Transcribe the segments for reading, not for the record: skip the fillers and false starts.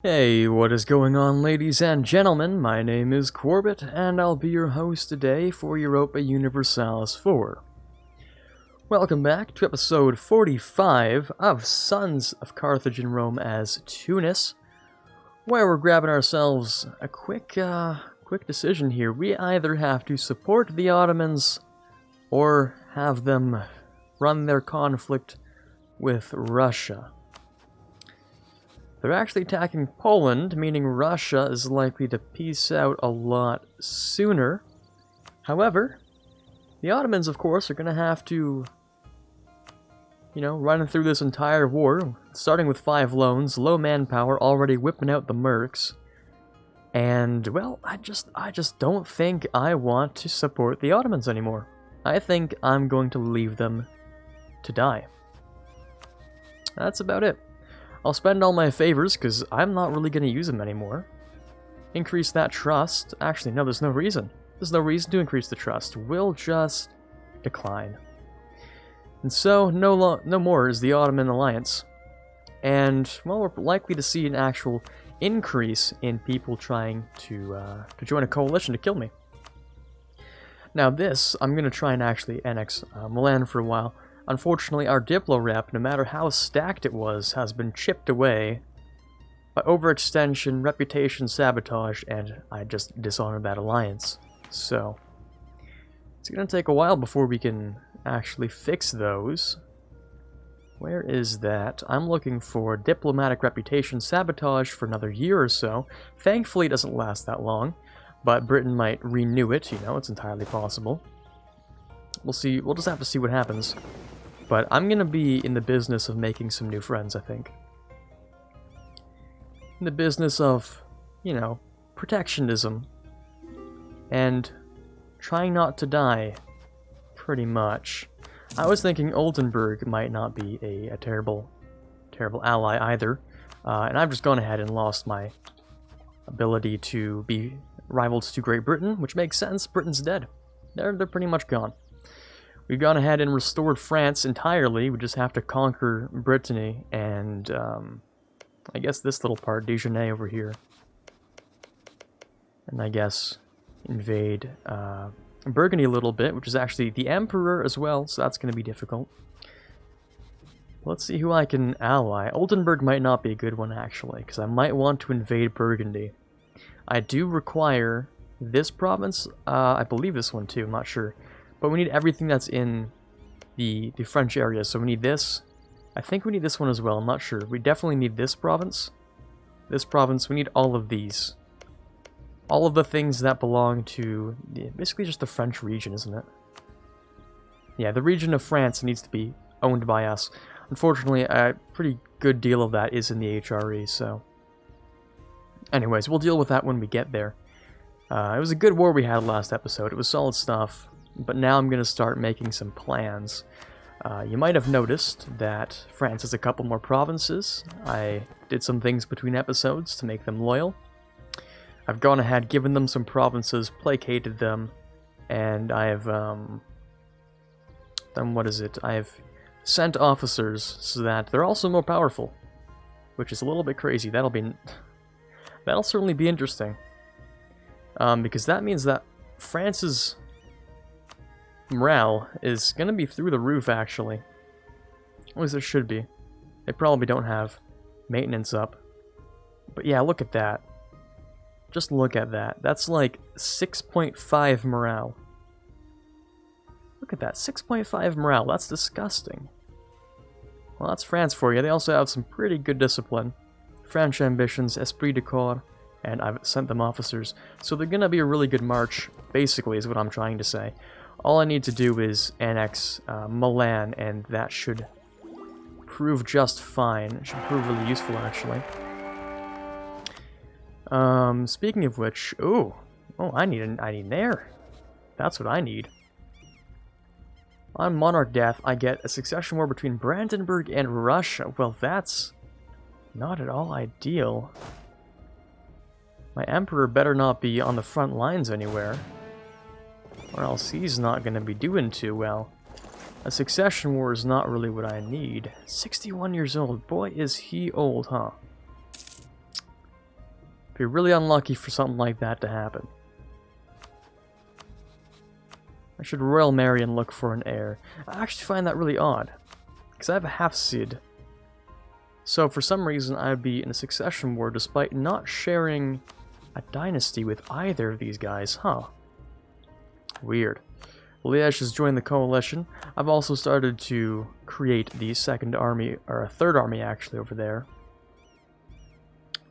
Hey, what is going on, ladies and gentlemen? My name is Quarbit, and I'll be your host today for Europa Universalis 4. Welcome back to episode 45 of Sons of Carthage and Rome as Tunis, where we're grabbing ourselves a quick decision here. We either have to support the Ottomans, or have them run their conflict with Russia. They're actually attacking Poland, meaning Russia is likely to peace out a lot sooner. However, the Ottomans, of course, are going to have to, run through this entire war, starting with 5 loans, low manpower, already whipping out the mercs. And, well, I just don't think I want to support the Ottomans anymore. I think I'm going to leave them to die. That's about it. I'll spend all my favors, because I'm not really going to use them anymore. Increase that trust. Actually, no, there's no reason. There's no reason to increase the trust. We'll just decline. And so, no more is the Ottoman alliance. And, well, we're likely to see an actual increase in people trying to join a coalition to kill me. Now this, I'm going to try and actually annex Milan for a while. Unfortunately, our Diplo rep, no matter how stacked it was, has been chipped away by overextension, reputation sabotage, and I just dishonored that alliance. So, it's going to take a while before we can actually fix those. Where is that? I'm looking for diplomatic reputation sabotage for another year or so. Thankfully, it doesn't last that long, but Britain might renew it, it's entirely possible. We'll see, we'll just have to see what happens. But I'm going to be in the business of making some new friends, I think. In the business of, protectionism. And trying not to die, pretty much. I was thinking Oldenburg might not be a terrible ally either. And I've just gone ahead and lost my ability to be rivals to Great Britain, which makes sense. Britain's dead. They're pretty much gone. We've gone ahead and restored France entirely. We just have to conquer Brittany and, I guess this little part, Dijonais over here. And I guess invade Burgundy a little bit, which is actually the Emperor as well, so that's going to be difficult. Let's see who I can ally. Oldenburg might not be a good one, actually, because I might want to invade Burgundy. I do require this province, I believe this one too, I'm not sure. But we need everything that's in the French area, so we need this. I think we need this one as well, I'm not sure. We definitely need this province. This province, we need all of these. All of the things that belong to, basically just the French region, isn't it? Yeah, the region of France needs to be owned by us. Unfortunately, a pretty good deal of that is in the HRE, so... Anyways, we'll deal with that when we get there. It was a good war we had last episode, it was solid stuff. But now I'm going to start making some plans. You might have noticed that France has a couple more provinces. I did some things between episodes to make them loyal. I've gone ahead, given them some provinces, placated them, and I have, done what is it? I have sent officers so that they're also more powerful, which is a little bit crazy. That'll certainly be interesting. Because that means that France's morale is going to be through the roof, actually. At least it should be. They probably don't have maintenance up. But yeah, look at that. Just look at that. That's like 6.5 morale. Look at that, 6.5 morale. That's disgusting. Well, that's France for you. They also have some pretty good discipline. French ambitions, esprit de corps, and I've sent them officers. So they're going to be a really good march, basically, is what I'm trying to say. All I need to do is annex Milan, and that should prove just fine. It should prove really useful, actually. Speaking of which, I need an heir. That's what I need. On monarch death, I get a succession war between Brandenburg and Russia. Well, that's not at all ideal. My emperor better not be on the front lines anywhere, or else he's not going to be doing too well. A succession war is not really what I need. 61 years old. Boy, is he old, huh? Be really unlucky for something like that to happen. I should Royal Mary and look for an heir. I actually find that really odd, because I have a half-Cid. So for some reason I would be in a succession war despite not sharing a dynasty with either of these guys, huh? Weird. Liège has joined the coalition. I've also started to create the second army, or a third army actually, over there.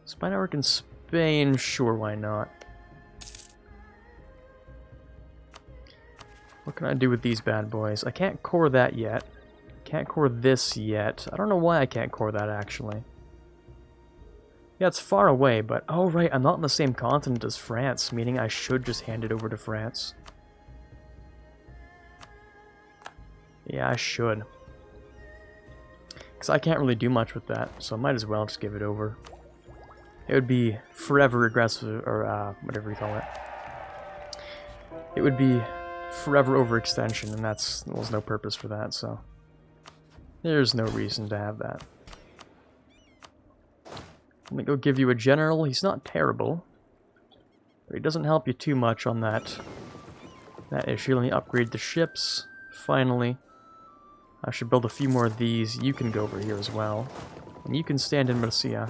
Spy network in Spain, sure, why not? What can I do with these bad boys? I can't core that yet. Can't core this yet. I don't know why I can't core that, actually. Yeah, it's far away, but... Oh, right, I'm not on the same continent as France, meaning I should just hand it over to France. Yeah, I should. Because I can't really do much with that, so I might as well just give it over. It would be forever aggressive, or whatever you call it. It would be forever overextension, and there's no purpose for that, so... There's no reason to have that. Let me go give you a general. He's not terrible, but he doesn't help you too much on that issue. Let me upgrade the ships. Finally. I should build a few more of these. You can go over here as well. And you can stand in Murcia.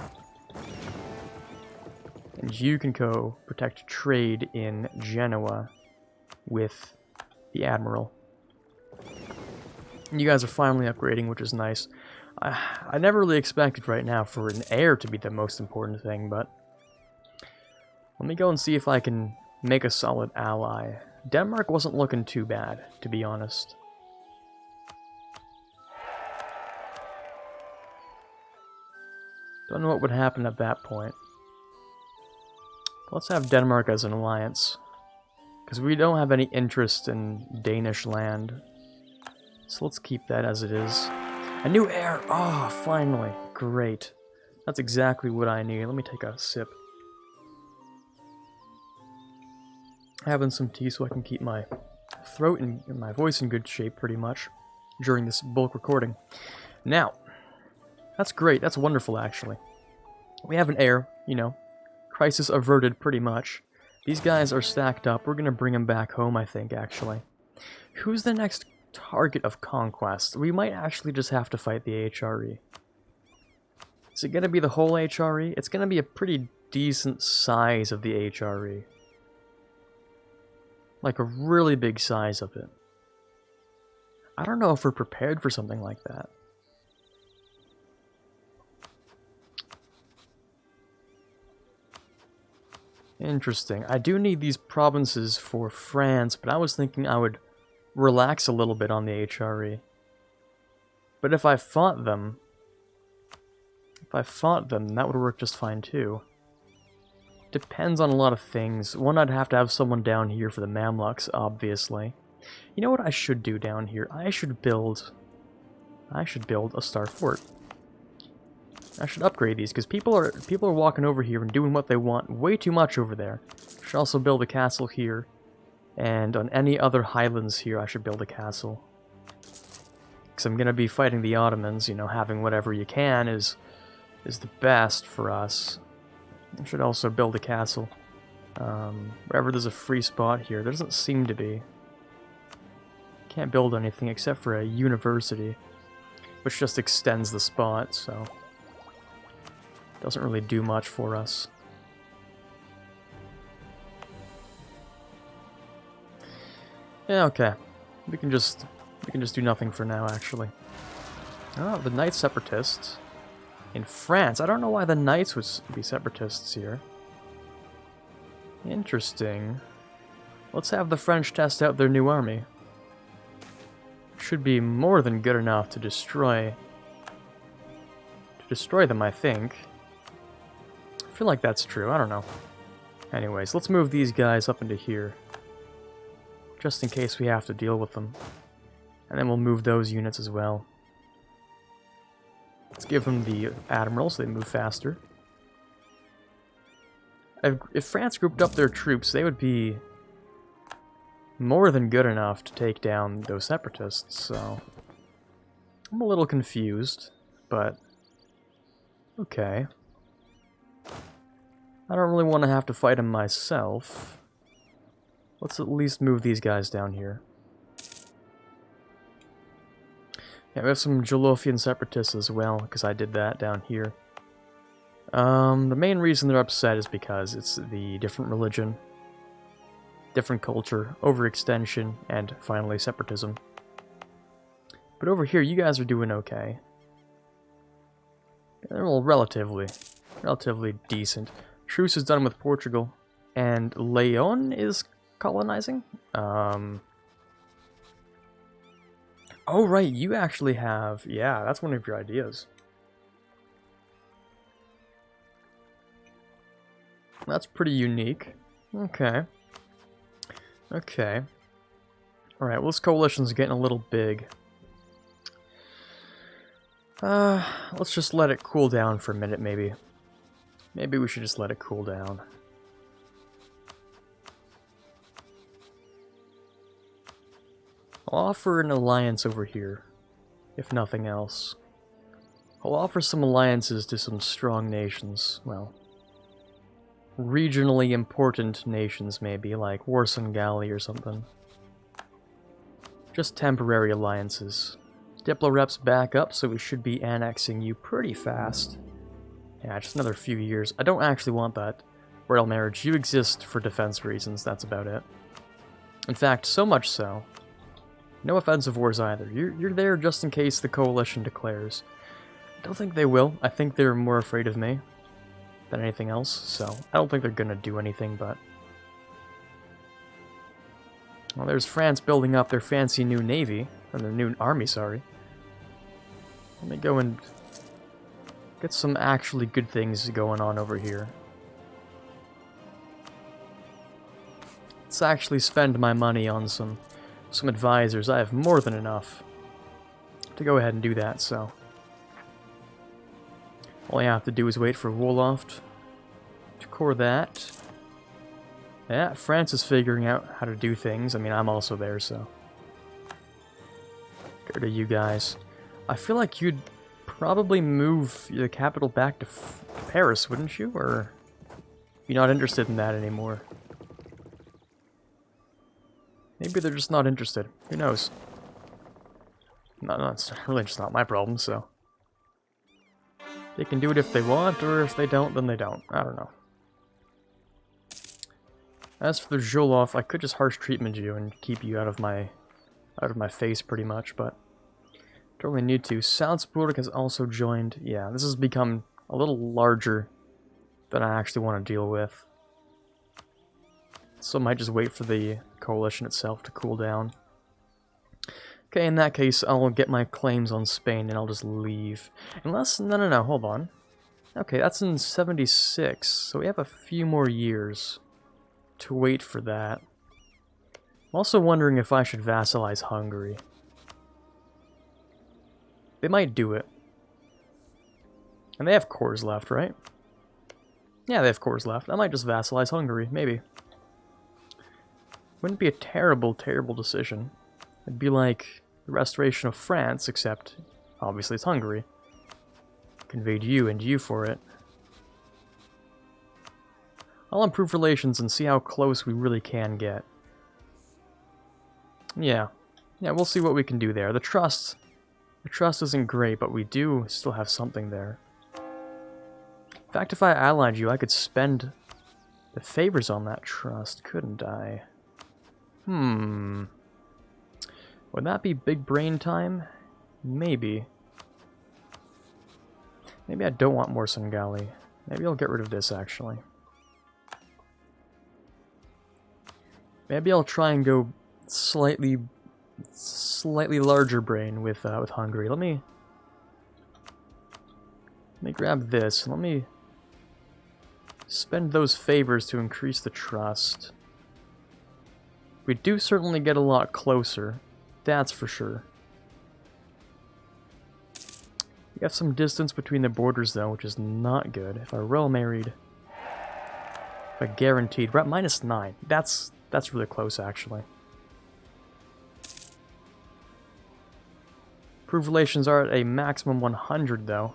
And you can go protect trade in Genoa with the Admiral. You guys are finally upgrading, which is nice. I never really expected right now for an heir to be the most important thing, but... Let me go and see if I can make a solid ally. Denmark wasn't looking too bad, to be honest. Don't know what would happen at that point. Let's have Denmark as an alliance. Because we don't have any interest in Danish land. So let's keep that as it is. A new heir! Oh, finally. Great. That's exactly what I need. Let me take a sip. Having some tea so I can keep my throat and my voice in good shape, pretty much, during this bulk recording. Now, that's great. That's wonderful, actually. We have an heir, you know. Crisis averted, pretty much. These guys are stacked up. We're going to bring them back home, I think, actually. Who's the next target of conquest? We might actually just have to fight the HRE. Is it going to be the whole HRE? It's going to be a pretty decent size of the HRE. Like a really big size of it. I don't know if we're prepared for something like that. Interesting. I do need these provinces for France, but I was thinking I would relax a little bit on the HRE. But if I fought them, that would work just fine too. Depends on a lot of things. One, I'd have to have someone down here for the Mamluks, obviously. You know what I should do down here? I should build a star fort. I should upgrade these, because people are walking over here and doing what they want way too much over there. I should also build a castle here. And on any other highlands here, I should build a castle. Because I'm going to be fighting the Ottomans, you know, having whatever you can is the best for us. I should also build a castle. Wherever there's a free spot here, there doesn't seem to be. Can't build anything except for a university, which just extends the spot, so... Doesn't really do much for us. Yeah, okay. We can just do nothing for now, actually. Oh, the Knights Separatists. In France. I don't know why the Knights would be Separatists here. Interesting. Let's have the French test out their new army. Should be more than good enough to destroy them, I think. I feel like that's true, I don't know. Anyways, let's move these guys up into here. Just in case we have to deal with them. And then we'll move those units as well. Let's give them the Admiral so they move faster. If France grouped up their troops, they would be more than good enough to take down those Separatists, so... I'm a little confused, but... Okay. I don't really want to have to fight him myself. Let's at least move these guys down here. Yeah, we have some Jolofian separatists as well, because I did that down here. The main reason they're upset is because it's the different religion, different culture, overextension, and finally separatism. But over here, you guys are doing okay. Well, relatively decent. Truce is done with Portugal, and Leon is colonizing? Oh, right, you actually have... Yeah, that's one of your ideas. That's pretty unique. Okay. Okay. Alright, well, this coalition's getting a little big. Let's just let it cool down for a minute, maybe. Maybe we should just let it cool down. I'll offer an alliance over here, if nothing else. I'll offer some alliances to some strong nations, well, regionally important nations maybe, like Warsan or something. Just temporary alliances. Diplo-rep's back up, so we should be annexing you pretty fast. Yeah, just another few years. I don't actually want that royal marriage. You exist for defense reasons, that's about it. In fact, so much so. No offensive wars either. You're there just in case the coalition declares. I don't think they will. I think they're more afraid of me than anything else, so I don't think they're gonna do anything, but... Well, there's France building up their fancy new navy, or their new army, sorry. Let me go and get some actually good things going on over here. Let's actually spend my money on some advisors. I have more than enough to go ahead and do that, so... All I have to do is wait for Wolof to core that. Yeah, France is figuring out how to do things. I mean, I'm also there, so... Go to you guys. I feel like you'd probably move the capital back to Paris, wouldn't you? Or you're not interested in that anymore? Maybe they're just not interested. Who knows? No, it's really just not my problem, so... They can do it if they want, or if they don't, then they don't. I don't know. As for the Jolof, I could just harsh treatment you and keep you out of my face pretty much, but don't really need to. Salzburg has also joined. Yeah, this has become a little larger than I actually want to deal with. So I might just wait for the coalition itself to cool down. Okay, in that case, I'll get my claims on Spain and I'll just leave. Unless... No, hold on. Okay, that's in 76, so we have a few more years to wait for that. I'm also wondering if I should vassalize Hungary. They might do it. And they have cores left, right? Yeah, they have cores left. I might just vassalize Hungary, maybe. Wouldn't be a terrible, terrible decision. It'd be like the restoration of France, except obviously it's Hungary. Conveyed you and you for it. I'll improve relations and see how close we really can get. Yeah, we'll see what we can do there. The trust isn't great, but we do still have something there. In fact, if I allied you, I could spend the favors on that trust, couldn't I? Would that be big brain time? Maybe. Maybe I don't want more Sengali. Maybe I'll get rid of this, actually. Maybe I'll try and go slightly larger brain with Hungary. Let me grab this. Let me spend those favors to increase the trust. We do certainly get a lot closer. That's for sure. We have some distance between the borders, though, which is not good. If I royal married, if I guaranteed, we're at -9. That's really close, actually. Approved relations are at a maximum 100, though.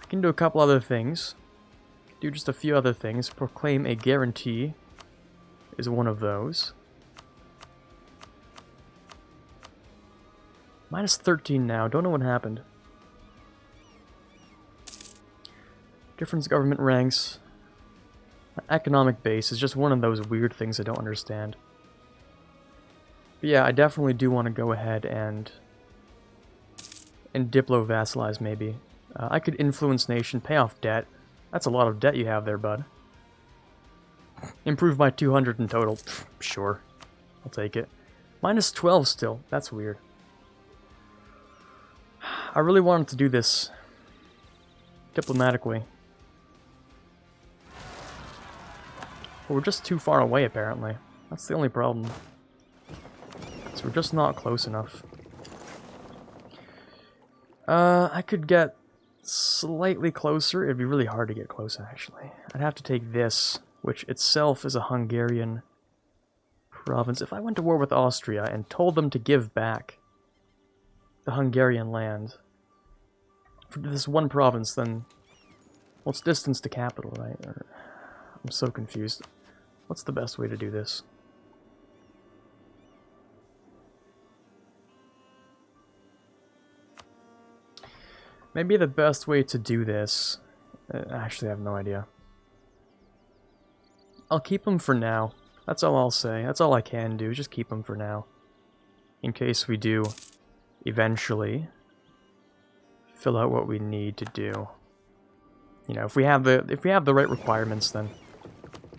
I can do a couple other things. do just a few other things. Proclaim a guarantee is one of those. Minus 13 now. Don't know what happened. Difference government ranks. Economic base is just one of those weird things I don't understand. But yeah, I definitely do want to go ahead and diplo-vassalize, maybe. I could influence nation, pay off debt. That's a lot of debt you have there, bud. Improve by 200 in total. Pfft, sure. I'll take it. Minus 12 still. That's weird. I really wanted to do this diplomatically. But we're just too far away, apparently. That's the only problem. So we're just not close enough. I could get slightly closer. It'd be really hard to get close, actually. I'd have to take this, which itself is a Hungarian province. If I went to war with Austria and told them to give back the Hungarian land for this one province, then... well, it's distance to capital, right? I'm so confused. What's the best way to do this? Maybe the best way to do this... actually, I have no idea. I'll keep them for now. That's all I'll say. That's all I can do. Just keep them for now. In case we do eventually fill out what we need to do. You know, if we have the right requirements, then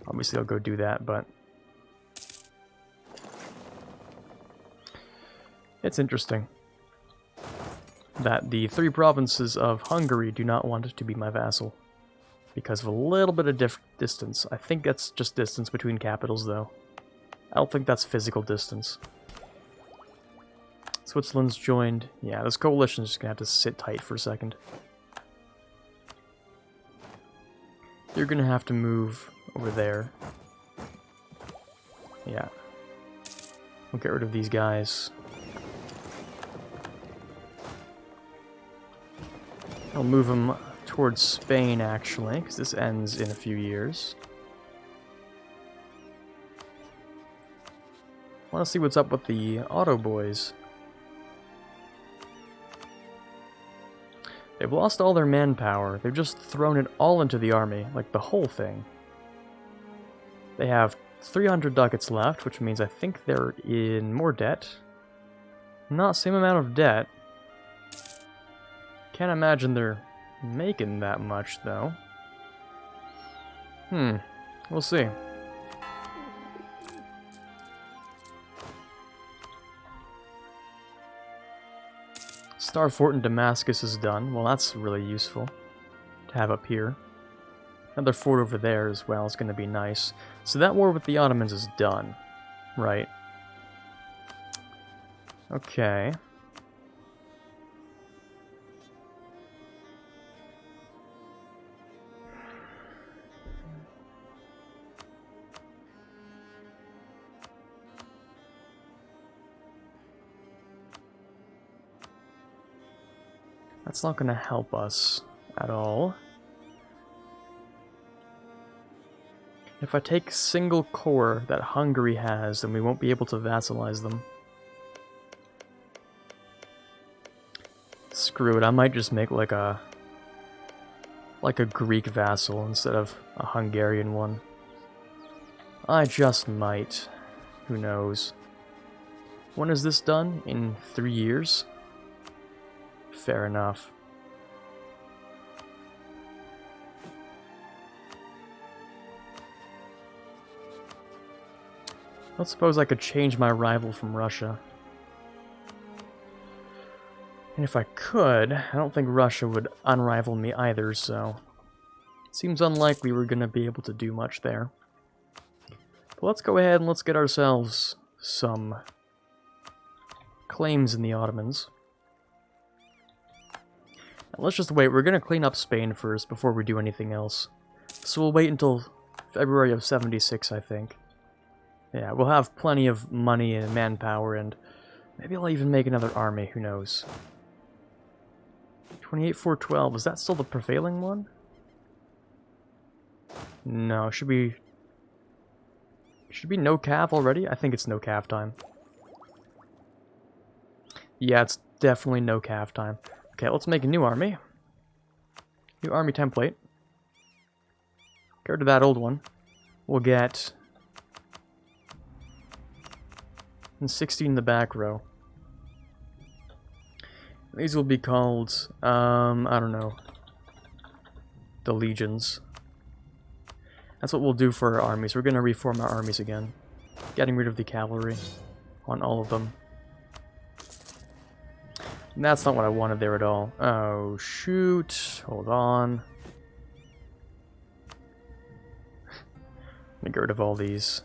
obviously I'll go do that, but it's interesting that the 3 provinces of Hungary do not want to be my vassal because of a little bit of distance. I think that's just distance between capitals, though. I don't think that's physical distance. Switzerland's joined. Yeah, this coalition's just gonna have to sit tight for a second. You're gonna have to move over there. Yeah. We'll get rid of these guys. I'll move them towards Spain, actually, because this ends in a few years. I want to see what's up with the Otto boys. They've lost all their manpower. They've just thrown it all into the army, like the whole thing. They have 300 ducats left, which means I think they're in more debt. Not same amount of debt. Can't imagine they're making that much, though. We'll see. Star Fort in Damascus is done. Well, that's really useful to have up here. Another fort over there as well is going to be nice. So that war with the Ottomans is done, right? Okay. That's not going to help us at all. If I take single core that Hungary has, then we won't be able to vassalize them. Screw it, I might just make like a Greek vassal instead of a Hungarian one. I just might. Who knows? When is this done? In 3 years? Fair enough. Let's suppose I could change my rival from Russia. And if I could, I don't think Russia would unrival me either, so... it seems unlikely we're going to be able to do much there. But let's go ahead and let's get ourselves some claims in the Ottomans. Let's just wait. We're going to clean up Spain first before we do anything else. So we'll wait until February of 76, I think. Yeah, we'll have plenty of money and manpower, and maybe I'll even make another army. Who knows? 28,412. Is that still the prevailing one? No, should be no cav already? I think it's no cav time. Yeah, it's definitely no cav time. Okay, let's make a new army. New army template. Get rid of that old one. We'll get 16 in the back row. These will be called, I don't know, the legions. That's what we'll do for our armies. We're going to reform our armies again. Getting rid of the cavalry on all of them. And that's not what I wanted there at all. Oh, shoot. Hold on. Let me get rid of all these.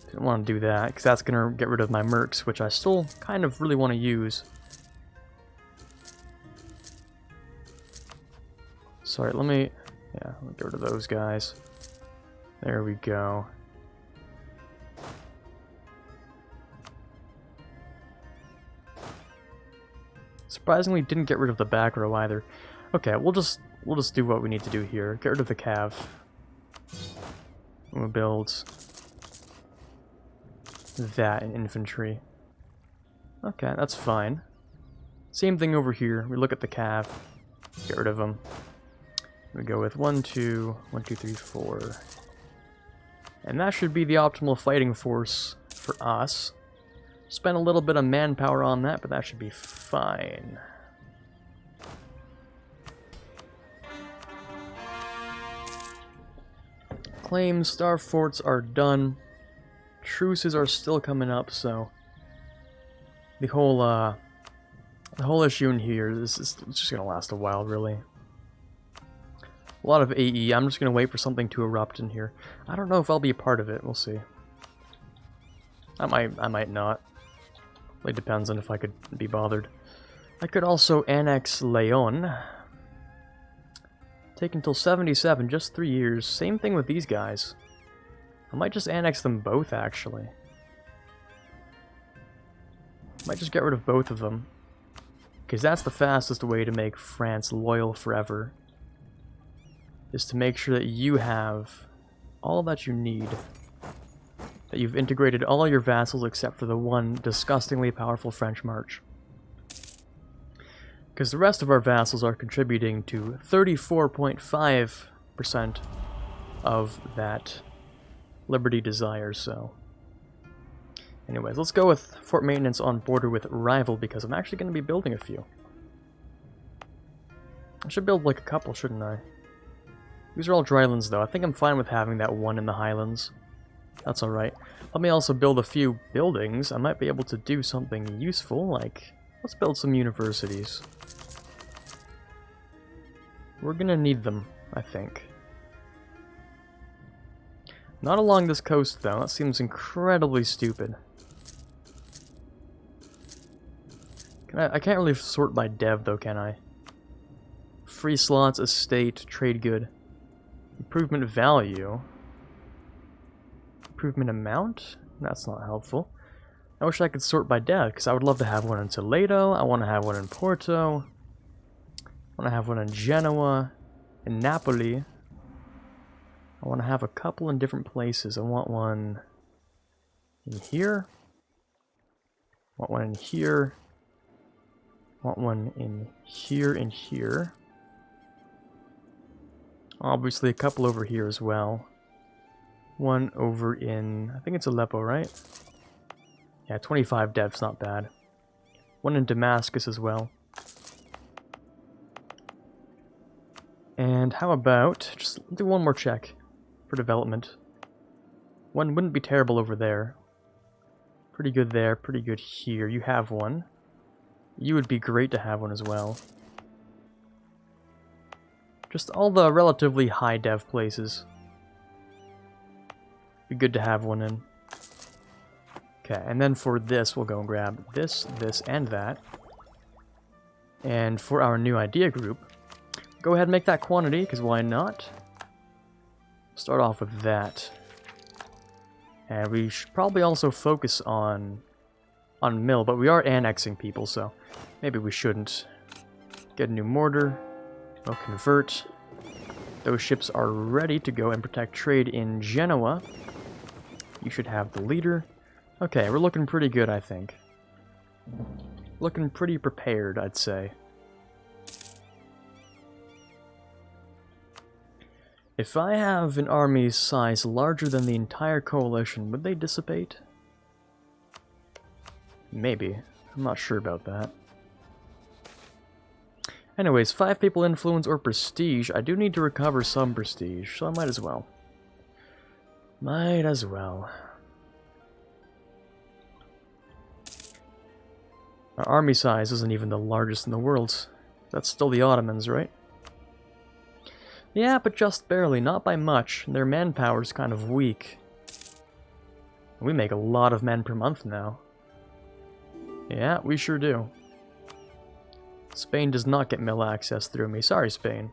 Didn't want to do that, because that's going to get rid of my mercs, which I still kind of really want to use. Sorry, let me get rid of those guys. There we go. Surprisingly, didn't get rid of the back row either. Okay, we'll just do what we need to do here. Get rid of the cav. We'll build that in infantry. Okay, that's fine. Same thing over here. We look at the cav. Get rid of them. We go with 1, 2, 1, 2, 3, 4. And that should be the optimal fighting force for us. Spend a little bit of manpower on that, but that should be fine. Claims, star forts are done. Truces are still coming up, so the whole issue in here is just gonna last a while, really. A lot of AE. I'm just gonna wait for something to erupt in here. I don't know if I'll be a part of it. We'll see. I might not. It depends on if I could be bothered. I could also annex Leon. Take until 77, just 3 years. Same thing with these guys. I might just annex them both, actually. Might just get rid of both of them. Because that's the fastest way to make France loyal forever. Is to make sure that you have all that you need. That you've integrated all your vassals except for the one disgustingly powerful French March. Because the rest of our vassals are contributing to 34.5% of that Liberty desires, so... Anyways, let's go with fort maintenance on border with rival, because I'm actually going to be building a few. I should build like a couple, shouldn't I? These are all drylands, though. I think I'm fine with having that one in the highlands. That's alright. Let me also build a few buildings. I might be able to do something useful, like... Let's build some universities. We're gonna need them, I think. Not along this coast, though. That seems incredibly stupid. I can't really sort by dev, though, can I? Free slots, estate, trade good. Improvement value. Improvement amount? That's not helpful. I wish I could sort by dev, because I would love to have one in Toledo. I want to have one in Porto. I want to have one in Genoa. In Napoli. I want to have a couple in different places. I want one in here. I want one in here. I want one in here and here. Obviously a couple over here as well. One over in, I think it's Aleppo, right? Yeah, 25 devs, not bad. One in Damascus as well. And how about, just do one more check for development. One wouldn't be terrible over there. Pretty good there, pretty good here. You have one. You would be great to have one as well. Just all the relatively high dev places. Be good to have one in. Okay, and then for this, we'll go and grab this, this, and that. And for our new idea group, go ahead and make that quantity, because why not? Start off with that. And we should probably also focus on mill, but we are annexing people, so maybe we shouldn't. Get a new mortar. We'll convert. Those ships are ready to go and protect trade in Genoa. You should have the leader. Okay, we're looking pretty good, I think. Looking pretty prepared, I'd say. If I have an army size larger than the entire coalition, would they dissipate? Maybe. I'm not sure about that. Anyways, 5 people influence or prestige. I do need to recover some prestige, so I might as well. Might as well. Our army size isn't even the largest in the world. That's still the Ottomans, right? Yeah, but just barely, not by much. Their manpower's kind of weak. We make a lot of men per month now. Yeah, we sure do. Spain does not get mill access through me. Sorry, Spain.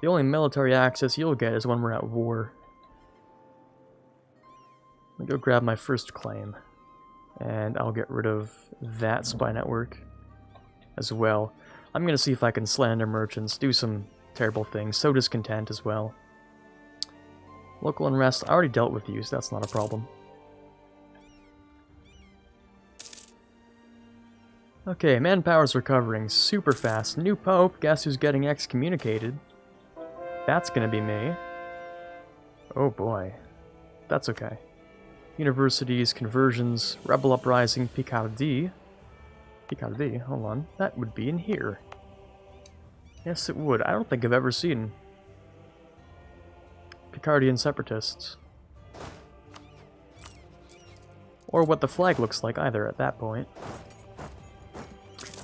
The only military access you'll get is when we're at war. Let me go grab my first claim. And I'll get rid of that spy network as well. I'm going to see if I can slander merchants, do some terrible things, sow discontent as well. Local unrest, I already dealt with you, so that's not a problem. Okay, manpower's recovering super fast. New pope, guess who's getting excommunicated? That's gonna be me. Oh boy. That's okay. Universities, conversions, rebel uprising, Picardy. Picardy, hold on. That would be in here. Yes, it would. I don't think I've ever seen Picardian separatists. Or what the flag looks like either at that point.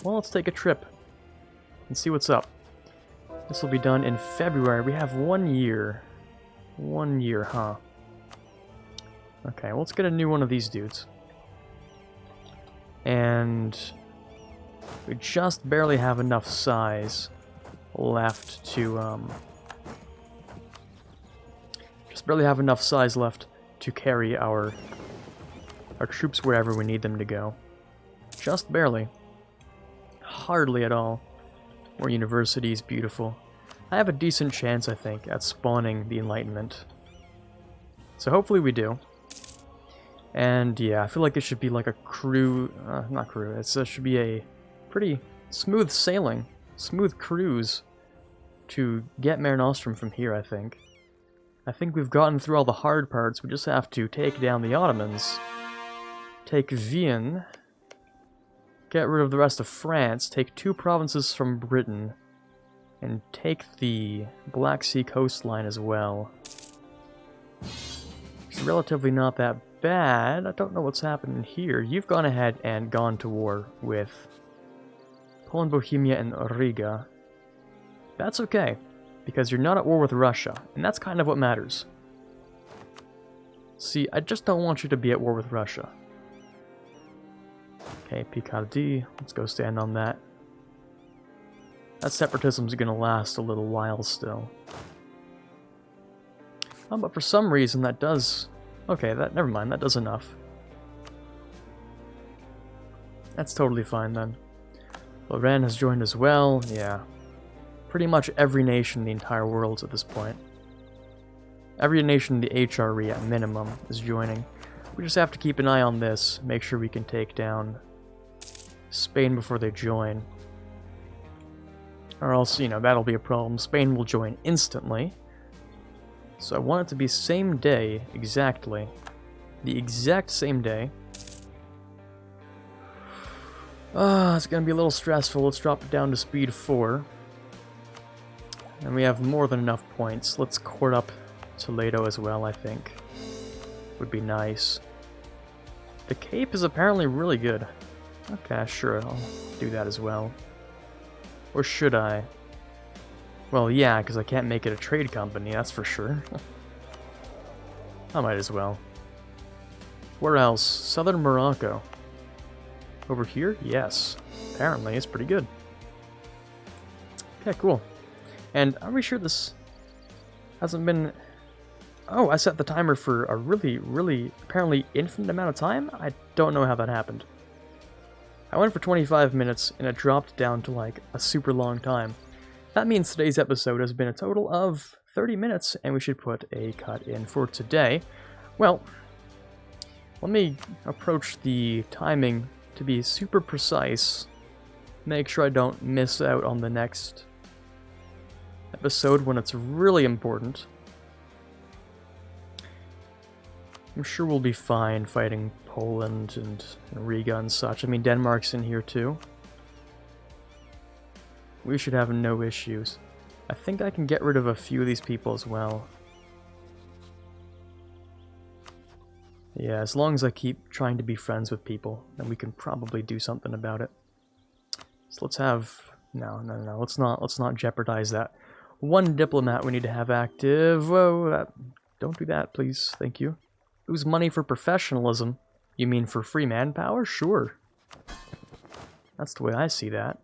Well, let's take a trip and see what's up. This will be done in February. We have 1 year. 1 year, huh? Okay, well, let's get a new one of these dudes. And we just barely have enough size left to, just barely have enough size left to carry our troops wherever we need them to go. Just barely. Hardly at all. More universities, beautiful. I have a decent chance, I think, at spawning the Enlightenment. So hopefully we do. And yeah, I feel like it should be like a not crew, it should be a pretty smooth sailing, smooth cruise to get Mare Nostrum from here, I think. I think we've gotten through all the hard parts, we just have to take down the Ottomans, take Vienne, get rid of the rest of France, take 2 provinces from Britain, and take the Black Sea coastline as well. It's relatively not that bad. I don't know what's happening here. You've gone ahead and gone to war with Poland, Bohemia, and Riga. That's okay, because you're not at war with Russia, and that's kind of what matters. See, I just don't want you to be at war with Russia. Okay, Picardy, let's go stand on that. That separatism's gonna last a little while still. Oh, but for some reason that does... Okay, never mind, that does enough. That's totally fine then. Lorraine has joined as well, yeah. Pretty much every nation in the entire world at this point. Every nation in the HRE at minimum is joining. We just have to keep an eye on this, make sure we can take down Spain before they join. Or else, you know, that'll be a problem. Spain will join instantly. So I want it to be same day, exactly. The exact same day. It's gonna be a little stressful. Let's drop it down to speed 4. And we have more than enough points. Let's court up Toledo as well, I think. Would be nice. The Cape is apparently really good. Okay, sure, I'll do that as well. Or should I? Well, yeah, because I can't make it a trade company, that's for sure. I might as well. Where else? Southern Morocco. Over here? Yes. Apparently, it's pretty good. Okay, cool. And are we sure this hasn't been... Oh, I set the timer for a really, apparently infinite amount of time? I don't know how that happened. I went for 25 minutes, and it dropped down to, like, a super long time. that means today's episode has been a total of 30 minutes, and we should put a cut in for today. Well, let me approach the timing to be super precise. Make sure I don't miss out on the next episode when it's really important. I'm sure we'll be fine fighting Poland and Riga and such. I mean, Denmark's in here too. We should have no issues. I think I can get rid of a few of these people as well. Yeah, as long as I keep trying to be friends with people, then we can probably do something about it. So let's have... No. Let's not jeopardize that. One diplomat we need to have active. Whoa, don't do that, please. Thank you. Who's money for professionalism? You mean for free manpower? Sure. That's the way I see that.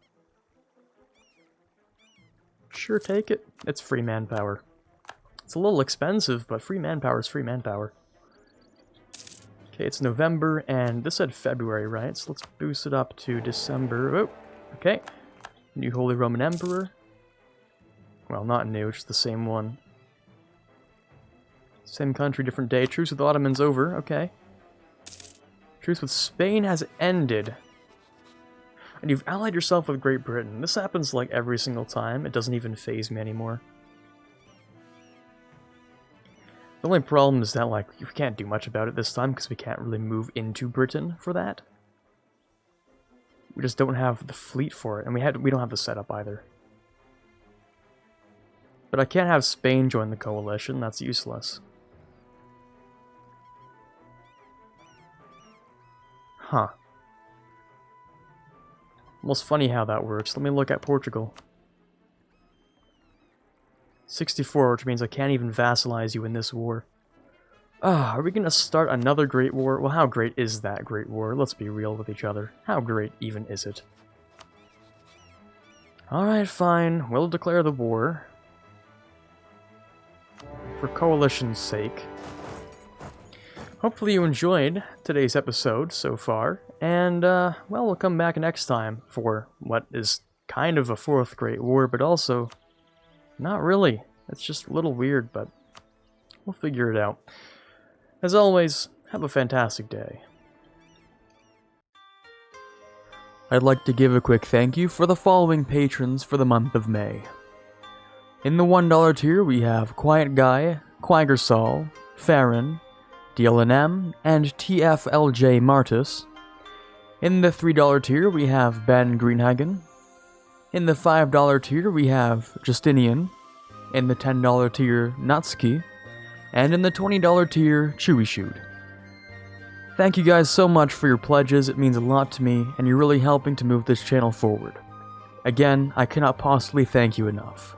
Sure, take it. It's free manpower. It's a little expensive, but free manpower is free manpower. Okay, it's November, and this said February, right? So let's boost it up to December. Oh, okay. New Holy Roman Emperor. Well, not new, just the same one. Same country, different day. Truce with Ottomans over, okay. Truce with Spain has ended. And you've allied yourself with Great Britain. This happens like every single time. It doesn't even faze me anymore. The only problem is that, like, we can't do much about it this time because we can't really move into Britain for that. We just don't have the fleet for it, and we don't have the setup either. But I can't have Spain join the coalition. That's useless. Huh. Almost funny how that works. Let me look at Portugal. 64, which means I can't even vassalize you in this war. Are we gonna start another Great War? Well, how great is that Great War? Let's be real with each other. How great even is it? Alright, fine. We'll declare the war. For coalition's sake. Hopefully you enjoyed today's episode so far, and, well, we'll come back next time for what is kind of a fourth Great War, but also not really. It's just a little weird, but we'll figure it out. As always, have a fantastic day. I'd like to give a quick thank you for the following patrons for the month of May. In the $1 tier, we have Quiet Guy, Quaggersol, Farron, DLNM, and TFLJ Martis. In the $3 tier, we have Ben Greenhagen. In the $5 tier, we have Justinian. In the $10 tier, Natsuki. And in the $20 tier, Chewy Shoot. Thank you guys so much for your pledges, it means a lot to me, and you're really helping to move this channel forward. Again, I cannot possibly thank you enough.